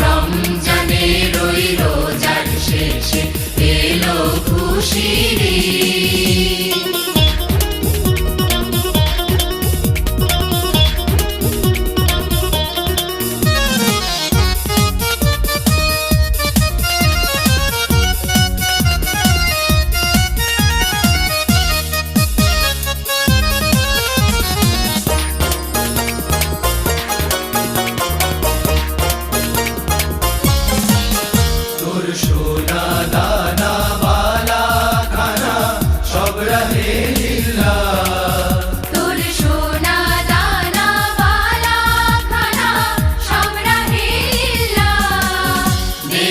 রমজানের ওই রোজার শেষে এলো খুশির ঈদ। তোর সোনা দানা বালা খানা সব রহে লিল্লাহ। তোর সোনা দানা বালা খানা সব রাহে লিল্লাহ। দে